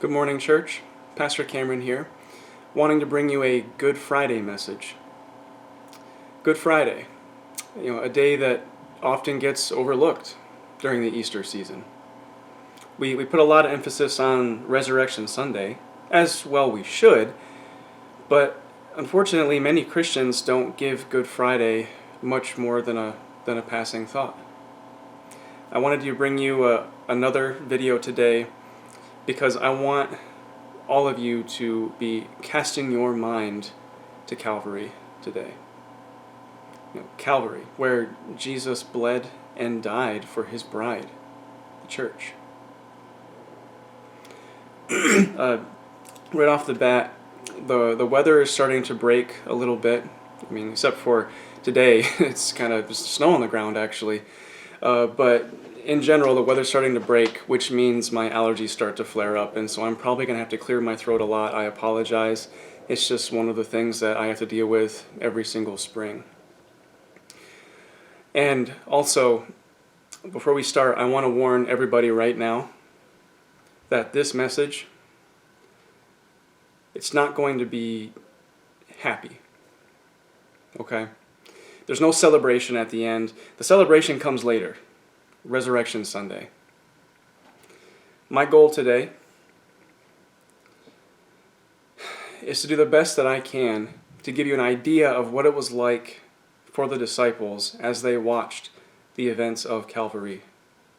Good morning, church. Pastor Cameron here, wanting to bring you a Good Friday message. Good Friday, a day that often gets overlooked during the Easter season. We put a lot of emphasis on Resurrection Sunday, as well we should, but unfortunately many Christians don't give Good Friday much more than a passing thought. I wanted to bring you another video today because I want all of you to be casting your mind to Calvary today. Calvary, where Jesus bled and died for his bride, the church. Right off the bat, the weather is starting to break a little bit. I mean, except for today, it's kind of just snow on the ground actually. But in general, the weather's starting to break, which means my allergies start to flare up, and so I'm probably going to have to clear my throat a lot. I apologize. It's just one of the things that I have to deal with every single spring. And also, before we start, I want to warn everybody right now that this message, it's not going to be happy. Okay? There's no celebration at the end. The celebration comes later. Resurrection Sunday. My goal today is to do the best that I can to give you an idea of what it was like for the disciples as they watched the events of Calvary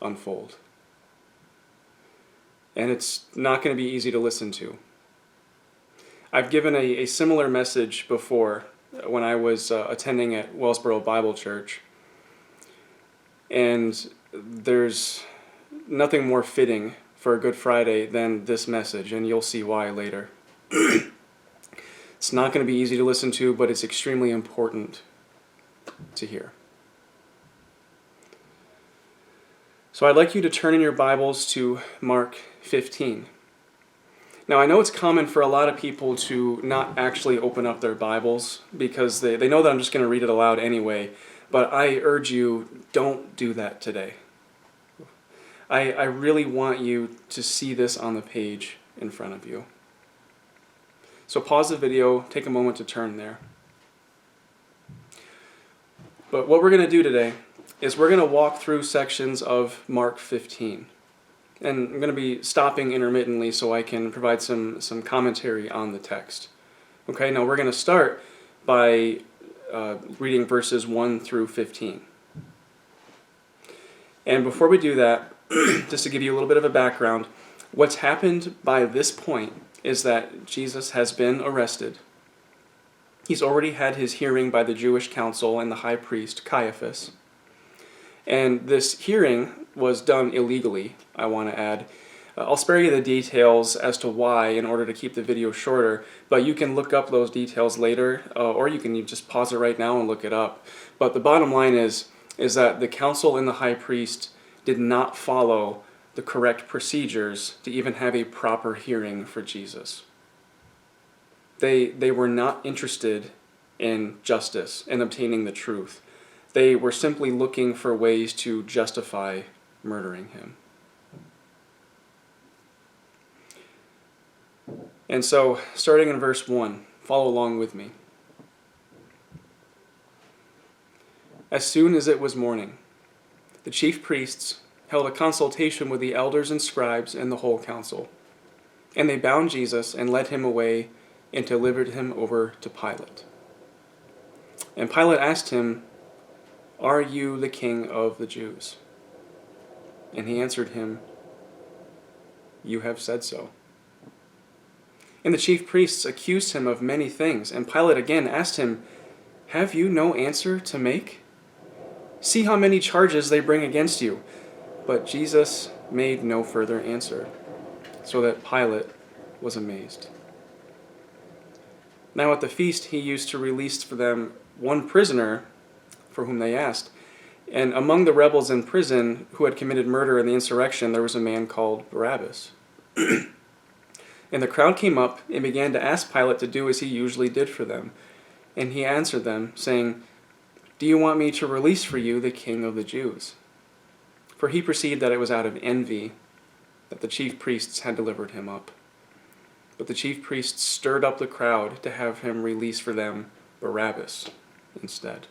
unfold. And it's not going to be easy to listen to. I've given a similar message before when I was attending at Wellsboro Bible Church. And there's nothing more fitting for a Good Friday than this message, and you'll see why later. It's not going to be easy to listen to, but it's extremely important to hear. So I'd like you to turn in your Bibles to Mark 15. Now, I know it's common for a lot of people to not actually open up their Bibles because they know that I'm just going to read it aloud anyway. But I urge you, don't do that today. I really want you to see this on the page in front of you. So pause the video, take a moment to turn there. But what we're going to do today is we're going to walk through sections of Mark 15. And I'm going to be stopping intermittently so I can provide some commentary on the text. Okay, now we're going to start by reading verses 1 through 15. And before we do that, just to give you a little bit of a background, what's happened by this point is that Jesus has been arrested. He's already had his hearing by the Jewish council and the high priest, Caiaphas. And this hearing was done illegally, I want to add. I'll spare you the details as to why in order to keep the video shorter, but you can look up those details later, or you can just pause it right now and look it up. But the bottom line is that the council and the high priest did not follow the correct procedures to even have a proper hearing for Jesus. They were not interested in justice and obtaining the truth. They were simply looking for ways to justify murdering him. And so, starting in verse 1, follow along with me. As soon as it was morning, the chief priests held a consultation with the elders and scribes and the whole council. And they bound Jesus and led him away and delivered him over to Pilate. And Pilate asked him, "Are you the king of the Jews?" And he answered him, "You have said so." And the chief priests accused him of many things. And Pilate again asked him, "Have you no answer to make? See how many charges they bring against you." But Jesus made no further answer, so that Pilate was amazed. Now at the feast he used to release for them one prisoner for whom they asked. And among the rebels in prison who had committed murder in the insurrection, there was a man called Barabbas. And the crowd came up and began to ask Pilate to do as he usually did for them. And he answered them, saying, "Do you want me to release for you the king of the Jews?" For he perceived that it was out of envy that the chief priests had delivered him up. But the chief priests stirred up the crowd to have him release for them Barabbas instead.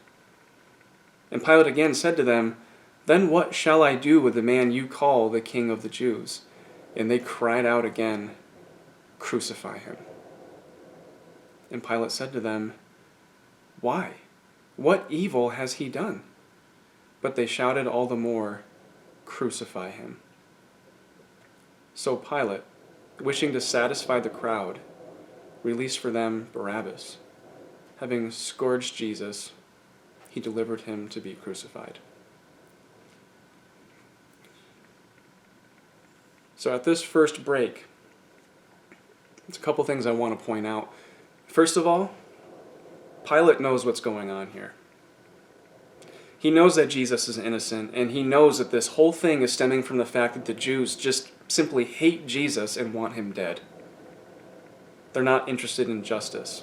And Pilate again said to them, "Then what shall I do with the man you call the King of the Jews?" And they cried out again, "Crucify him." And Pilate said to them, "Why? What evil has he done?" But they shouted all the more, "Crucify him." So Pilate, wishing to satisfy the crowd, released for them Barabbas. Having scourged Jesus, he delivered him to be crucified. So at this first break, there's a couple things I want to point out. First of all, Pilate knows what's going on here. He knows that Jesus is innocent, and he knows that this whole thing is stemming from the fact that the Jews just simply hate Jesus and want him dead. They're not interested in justice.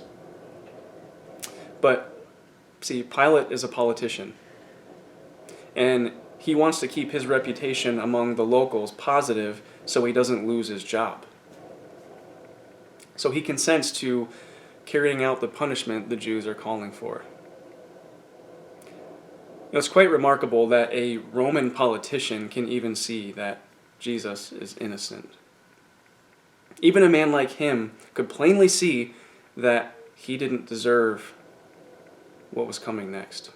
But, see, Pilate is a politician, and he wants to keep his reputation among the locals positive so he doesn't lose his job. So he consents to carrying out the punishment the Jews are calling for. It's quite remarkable that a Roman politician can even see that Jesus is innocent. Even a man like him could plainly see that he didn't deserve what was coming next.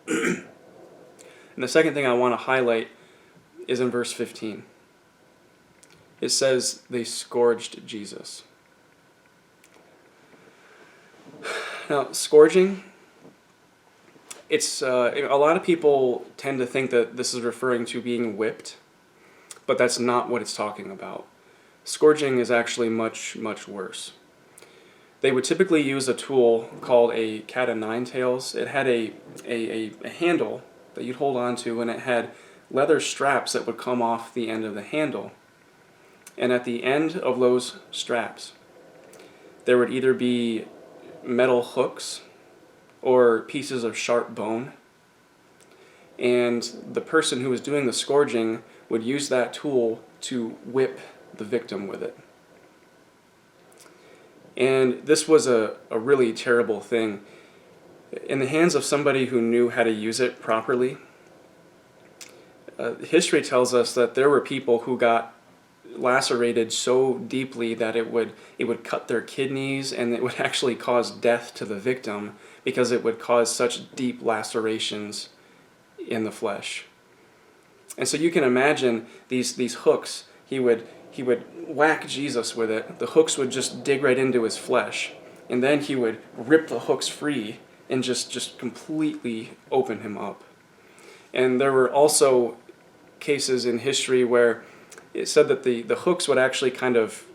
And the second thing I want to highlight is in verse 15. It says they scourged Jesus. Now, scourging, it's a lot of people tend to think that this is referring to being whipped, but that's not what it's talking about. Scourging is actually much, much worse. They would typically use a tool called a cat o' nine tails. It had a handle that you'd hold on to, and it had leather straps that would come off the end of the handle. And at the end of those straps, there would either be metal hooks or pieces of sharp bone. And the person who was doing the scourging would use that tool to whip the victim with it. And this was a really terrible thing. In the hands of somebody who knew how to use it properly, history tells us that there were people who got lacerated so deeply that it would cut their kidneys, and it would actually cause death to the victim because it would cause such deep lacerations in the flesh. And so you can imagine these hooks. He would whack Jesus with it. The hooks would just dig right into his flesh, and then he would rip the hooks free and just completely open him up. And there were also cases in history where it said that the hooks would actually kind of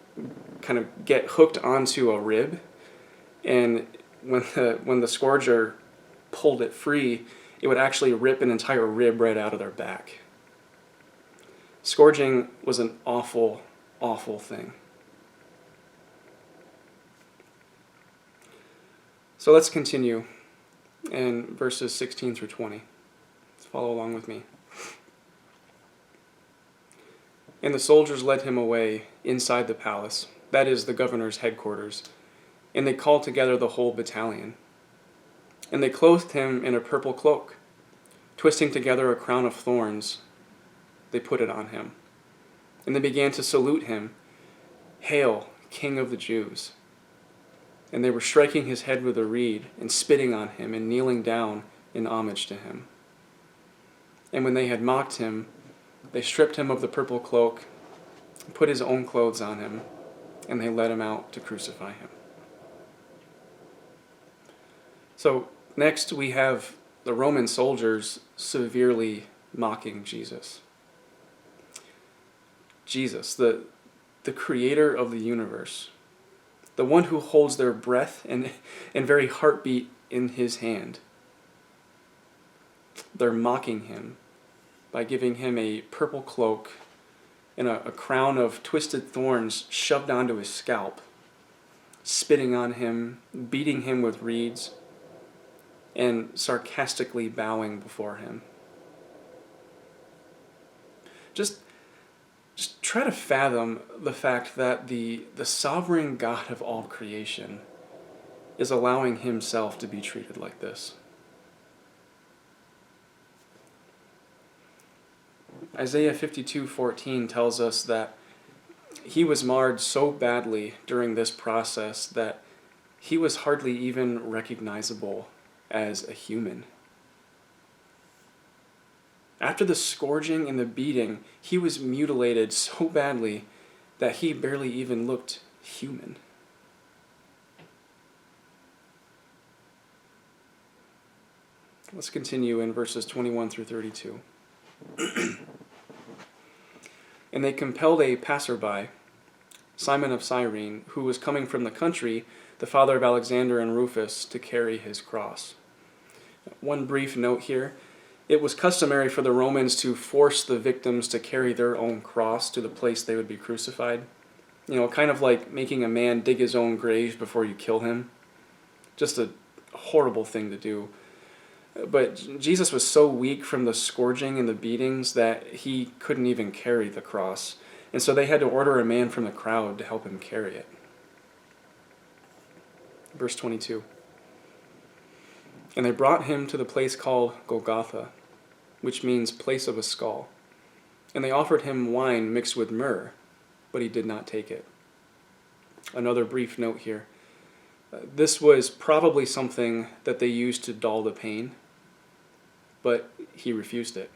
get hooked onto a rib, and when the scourger pulled it free, it would actually rip an entire rib right out of their back. Scourging was an awful, awful thing. So let's continue in verses 16 through 20. Let's follow along with me. And the soldiers led him away inside the palace, that is, the governor's headquarters, and they called together the whole battalion. And they clothed him in a purple cloak, twisting together a crown of thorns. They put it on him. And they began to salute him, "Hail, King of the Jews." And they were striking his head with a reed, and spitting on him, and kneeling down in homage to him. And when they had mocked him, they stripped him of the purple cloak, put his own clothes on him, and they led him out to crucify him. So next we have the Roman soldiers severely mocking Jesus. Jesus, the creator of the universe, the one who holds their breath and very heartbeat in his hand. They're mocking him by giving him a purple cloak and a crown of twisted thorns shoved onto his scalp, spitting on him, beating him with reeds, and sarcastically bowing before him. Just try to fathom the fact that the sovereign God of all creation is allowing himself to be treated like this. Isaiah 52:14 tells us that he was marred so badly during this process that he was hardly even recognizable as a human. After the scourging and the beating, he was mutilated so badly that he barely even looked human. Let's continue in verses 21 through 32. And they compelled a passerby, Simon of Cyrene, who was coming from the country, the father of Alexander and Rufus, to carry his cross. One brief note here. It was customary for the Romans to force the victims to carry their own cross to the place they would be crucified. Kind of like making a man dig his own grave before you kill him. Just a horrible thing to do. But Jesus was so weak from the scourging and the beatings that he couldn't even carry the cross. And so they had to order a man from the crowd to help him carry it. Verse 22. And they brought him to the place called Golgotha, which means place of a skull. And they offered him wine mixed with myrrh, but he did not take it. Another brief note here. This was probably something that they used to dull the pain, but he refused it.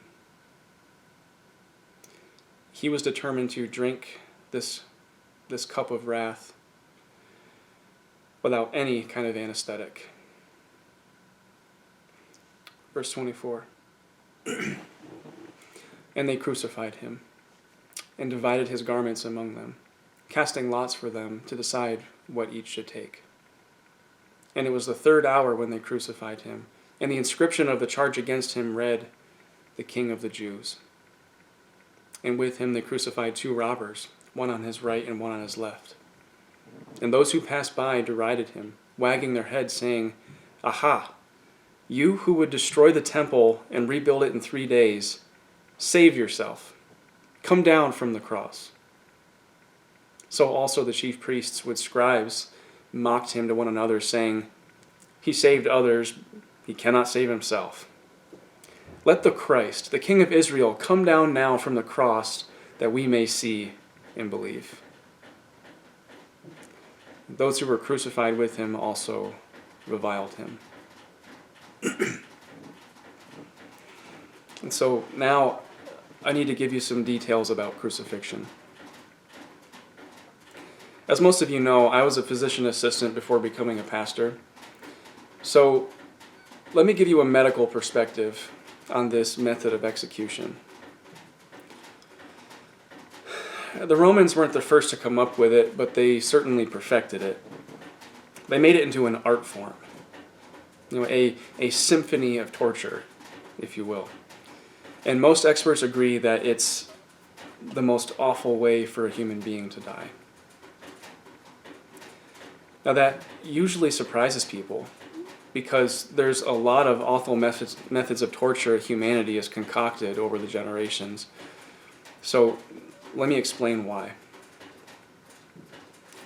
He was determined to drink this cup of wrath without any kind of anesthetic. Verse 24. And they crucified him and divided his garments among them, casting lots for them to decide what each should take. And it was the 3rd hour when they crucified him, and the inscription of the charge against him read, "The King of the Jews." And with him they crucified 2 robbers, one on his right and one on his left. And those who passed by derided him, wagging their heads, saying, "Aha! You who would destroy the temple and rebuild it in 3 days, save yourself. Come down from the cross." So also the chief priests with scribes mocked him to one another, saying, "He saved others, he cannot save himself. Let the Christ, the King of Israel, come down now from the cross that we may see and believe." Those who were crucified with him also reviled him. And so now I need to give you some details about crucifixion. As most of you know, I was a physician assistant before becoming a pastor. So let me give you a medical perspective on this method of execution. The Romans weren't the first to come up with it, but they certainly perfected it. They made it into an art form. A symphony of torture, if you will. And most experts agree that it's the most awful way for a human being to die. Now that usually surprises people because there's a lot of awful methods of torture humanity has concocted over the generations. So let me explain why.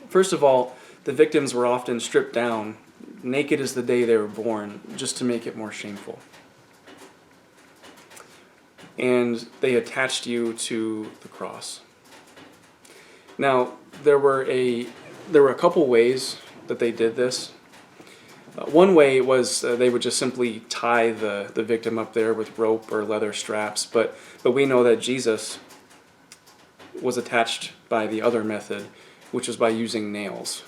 First of all, the victims were often stripped down, naked as the day they were born, just to make it more shameful. And they attached you to the cross. Now, there were a couple ways that they did this. One way was they would just simply tie the victim up there with rope or leather straps, but we know that Jesus was attached by the other method, which was by using nails.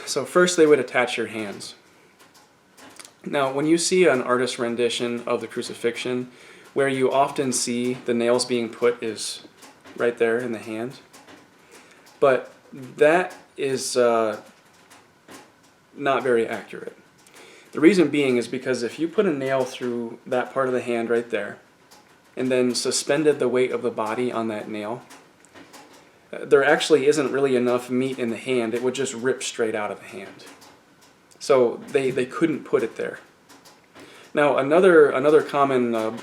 So first they would attach your hands. Now, when you see an artist's rendition of the crucifixion, where you often see the nails being put is right there in the hand. But that is not very accurate. The reason being is because if you put a nail through that part of the hand right there, and then suspended the weight of the body on that nail, there actually isn't really enough meat in the hand. It would just rip straight out of the hand. So they couldn't put it there. Now, another common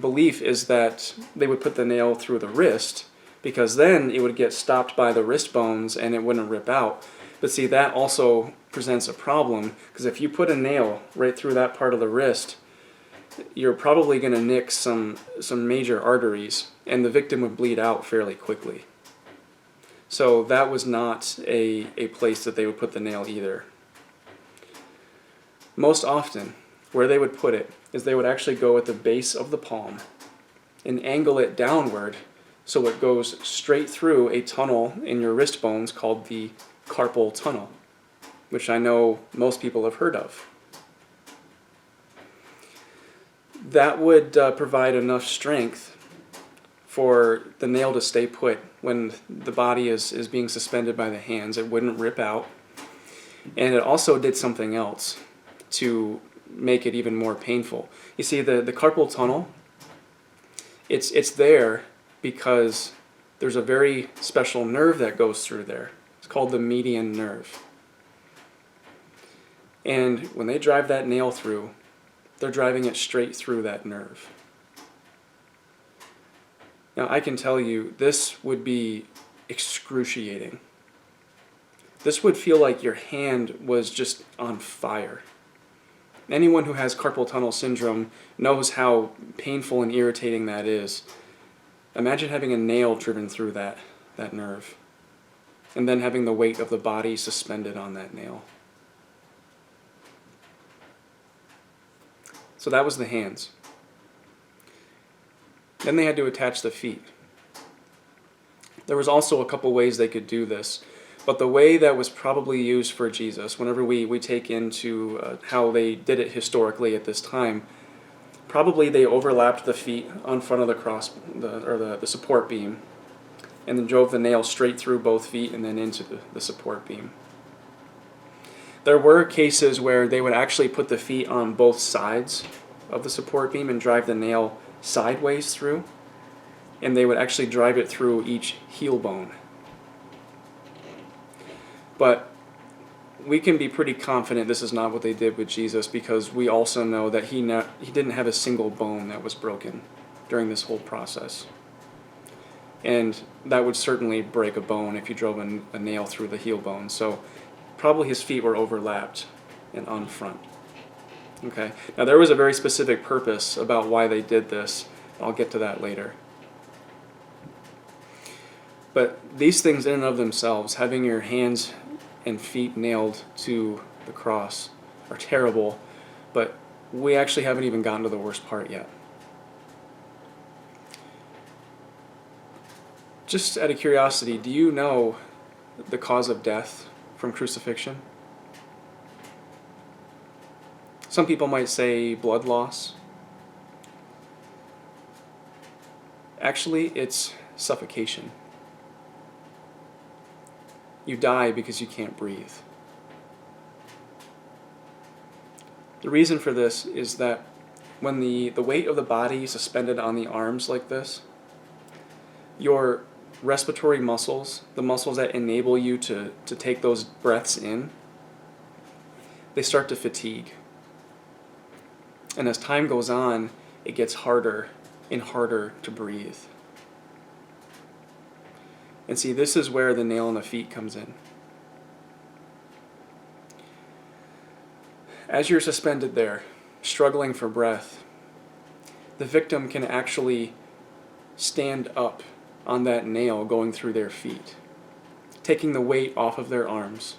belief is that they would put the nail through the wrist, because then it would get stopped by the wrist bones and it wouldn't rip out. But see, that also presents a problem, because if you put a nail right through that part of the wrist, you're probably going to nick some major arteries, and the victim would bleed out fairly quickly. So that was not a place that they would put the nail either. Most often, where they would put it is they would actually go at the base of the palm and angle it downward so it goes straight through a tunnel in your wrist bones called the carpal tunnel, which I know most people have heard of. That would provide enough strength for the nail to stay put when the body is being suspended by the hands. It wouldn't rip out. And it also did something else to make it even more painful. You see, the carpal tunnel, it's there because there's a very special nerve that goes through there. It's called the median nerve. And when they drive that nail through, they're driving it straight through that nerve. Now, I can tell you, this would be excruciating. This would feel like your hand was just on fire. Anyone who has carpal tunnel syndrome knows how painful and irritating that is. Imagine having a nail driven through that nerve, and then having the weight of the body suspended on that nail. So that was the hands. Then they had to attach the feet. There was also a couple ways they could do this, but the way that was probably used for Jesus, whenever we take into how they did it historically at this time, probably they overlapped the feet on front of the cross, the support beam, and then drove the nail straight through both feet and then into the support beam. There were cases where they would actually put the feet on both sides of the support beam and drive the nail sideways through, and they would actually drive it through each heel bone. But we can be pretty confident this is not what they did with Jesus, because we also know that he didn't have a single bone that was broken during this whole process. And that would certainly break a bone if you drove a nail through the heel bone. So probably his feet were overlapped and on front. Okay. Now there was a very specific purpose about why they did this. I'll get to that later. But these things in and of themselves, having your hands and feet nailed to the cross, are terrible, but we actually haven't even gotten to the worst part yet. Just out of curiosity, do you know the cause of death from crucifixion? Some people might say blood loss. Actually, it's suffocation. You die because you can't breathe. The reason for this is that when the weight of the body is suspended on the arms like this, your respiratory muscles, the muscles that enable you to take those breaths in, they start to fatigue. And as time goes on, it gets harder and harder to breathe. And see, this is where the nail in the feet comes in. As you're suspended there, struggling for breath, the victim can actually stand up on that nail going through their feet, taking the weight off of their arms,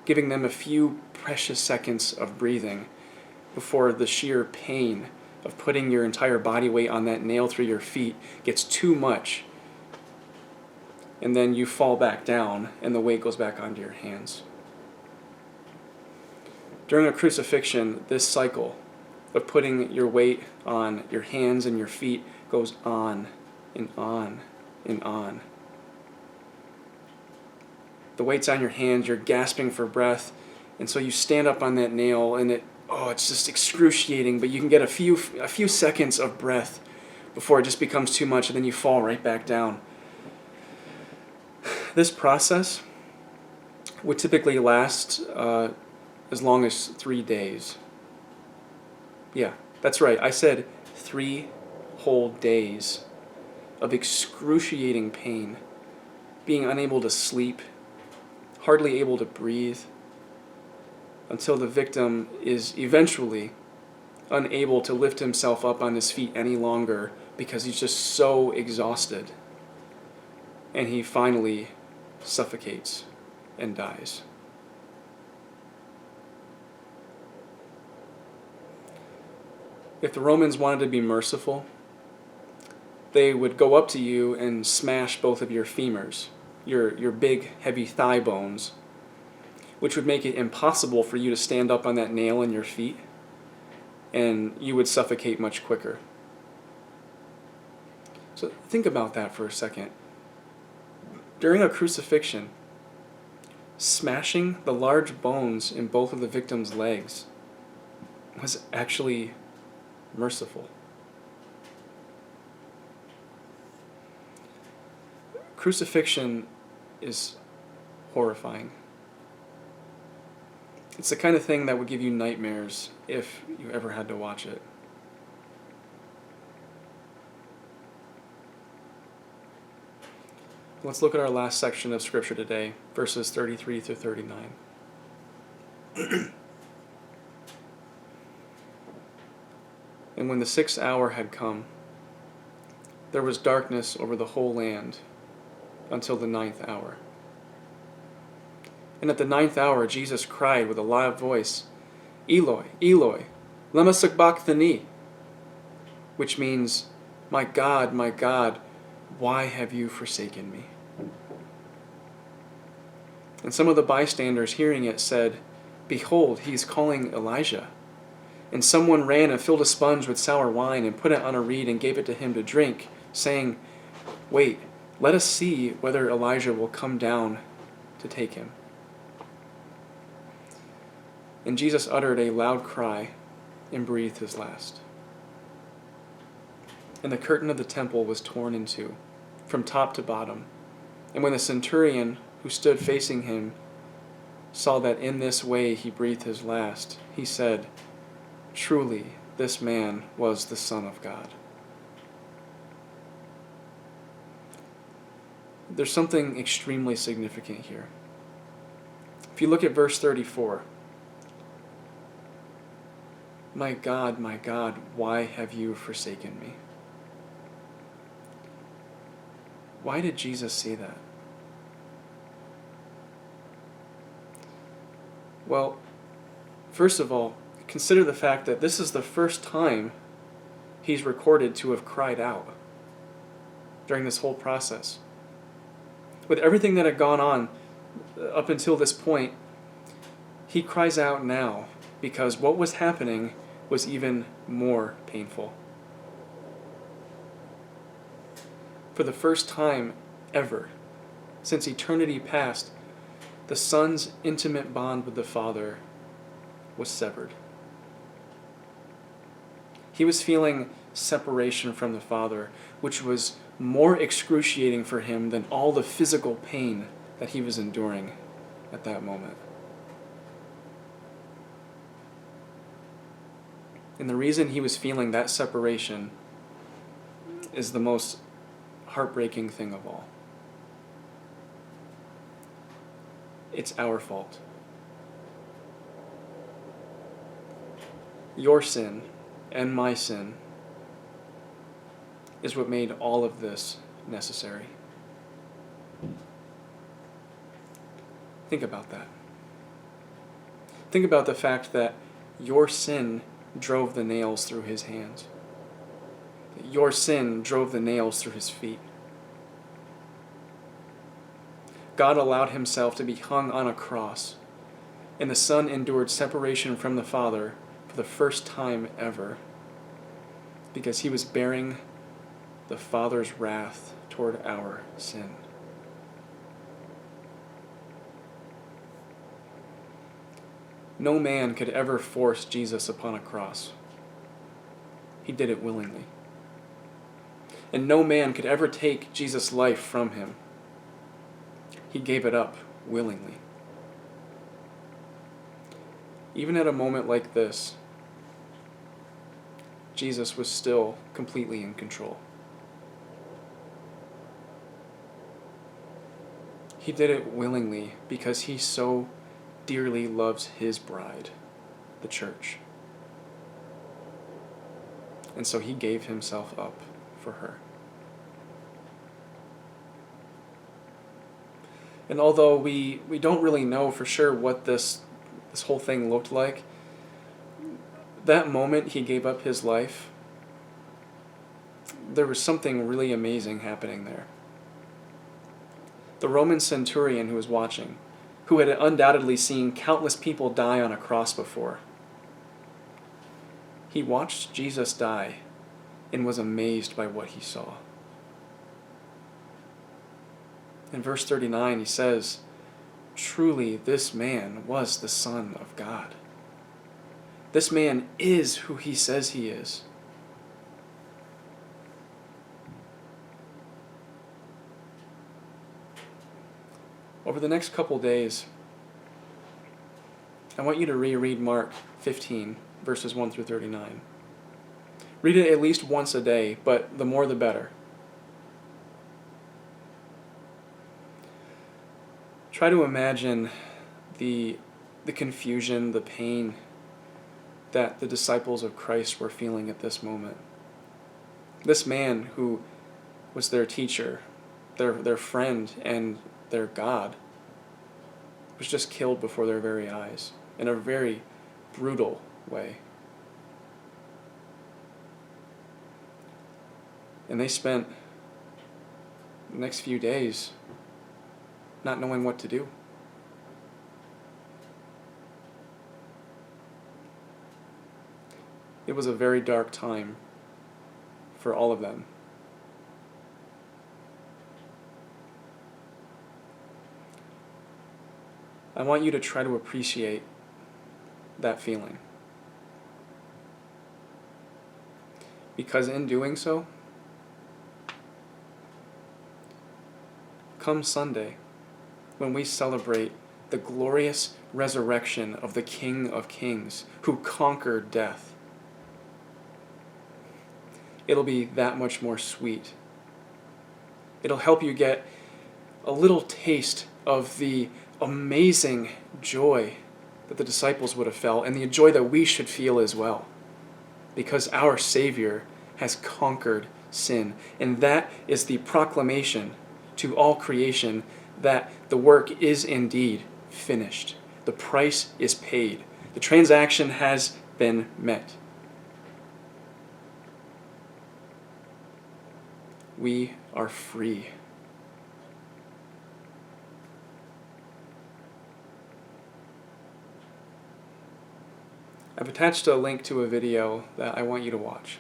giving them a few precious seconds of breathing before the sheer pain of putting your entire body weight on that nail through your feet gets too much, and then you fall back down and the weight goes back onto your hands. During a crucifixion, this cycle of putting your weight on your hands and your feet goes on and on and on. The weight's on your hands, you're gasping for breath, and so you stand up on that nail, and it's just excruciating, but you can get a few seconds of breath before it just becomes too much, and then you fall right back down. This process would typically last as long as 3 days. Yeah, that's right. I said 3 whole days of excruciating pain, being unable to sleep, hardly able to breathe, until the victim is eventually unable to lift himself up on his feet any longer because he's just so exhausted. And he finally suffocates and dies. If the Romans wanted to be merciful, they would go up to you and smash both of your femurs, your big, heavy thigh bones, which would make it impossible for you to stand up on that nail in your feet, and you would suffocate much quicker. So think about that for a second. During a crucifixion, smashing the large bones in both of the victim's legs was actually merciful. Crucifixion is horrifying. It's the kind of thing that would give you nightmares if you ever had to watch it. Let's look at our last section of Scripture today, verses 33 through 39. And when the 6th hour had come, there was darkness over the whole land until the 9th hour. And at the 9th hour, Jesus cried with a loud voice, Eloi, Eloi, lema sabachthani, which means, my God, why have you forsaken me? And some of the bystanders hearing it said, Behold, he is calling Elijah. And someone ran and filled a sponge with sour wine and put it on a reed and gave it to him to drink, saying, Wait, let us see whether Elijah will come down to take him. And Jesus uttered a loud cry and breathed his last. And the curtain of the temple was torn in two, from top to bottom. And when the centurion who stood facing him saw that in this way he breathed his last, he said, Truly, this man was the Son of God. There's something extremely significant here. If you look at verse 34, my God, why have you forsaken me? Why did Jesus say that? Well, first of all, consider the fact that this is the first time he's recorded to have cried out during this whole process. With everything that had gone on up until this point, he cries out now because what was happening was even more painful. For the first time ever, since eternity past, the Son's intimate bond with the Father was severed. He was feeling separation from the Father, which was more excruciating for him than all the physical pain that he was enduring at that moment. And the reason he was feeling that separation is the most heartbreaking thing of all. It's our fault. Your sin and my sin is what made all of this necessary. Think about that. Think about the fact that your sin drove the nails through his hands. Your sin drove the nails through his feet. God allowed himself to be hung on a cross, and the Son endured separation from the Father for the first time ever, because he was bearing the Father's wrath toward our sin. No man could ever force Jesus upon a cross. He did it willingly. And no man could ever take Jesus' life from him. He gave it up willingly. Even at a moment like this, Jesus was still completely in control. He did it willingly because he so dearly loves his bride, the church. And so he gave himself up for her. And although we don't really know for sure what this whole thing looked like, that moment he gave up his life, there was something really amazing happening there. The Roman centurion who was watching, who had undoubtedly seen countless people die on a cross before, he watched Jesus die and was amazed by what he saw. In verse 39, he says, "Truly, this man was the Son of God." This man is who he says he is. Over the next couple days, I want you to reread Mark 15, verses 1 through 39. Read it at least once a day, but the more the better. Try to imagine the confusion, the pain that the disciples of Christ were feeling at this moment. This man who was their teacher, their friend, and their God was just killed before their very eyes in a very brutal way. And they spent the next few days not knowing what to do. It was a very dark time for all of them. I want you to try to appreciate that feeling. Because in doing so, come Sunday, when we celebrate the glorious resurrection of the King of Kings who conquered death, it'll be that much more sweet. It'll help you get a little taste of the amazing joy that the disciples would have felt and the joy that we should feel as well. Because our Savior has conquered sin. And that is the proclamation to all creation that the work is indeed finished. The price is paid. The transaction has been met. We are free. I've attached a link to a video that I want you to watch.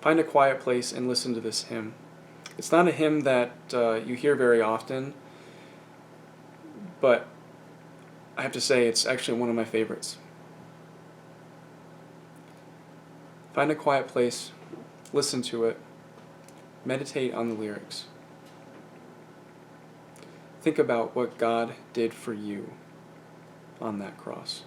Find a quiet place and listen to this hymn. It's not a hymn that you hear very often, but I have to say it's actually one of my favorites. Find a quiet place, listen to it, meditate on the lyrics. Think about what God did for you on that cross.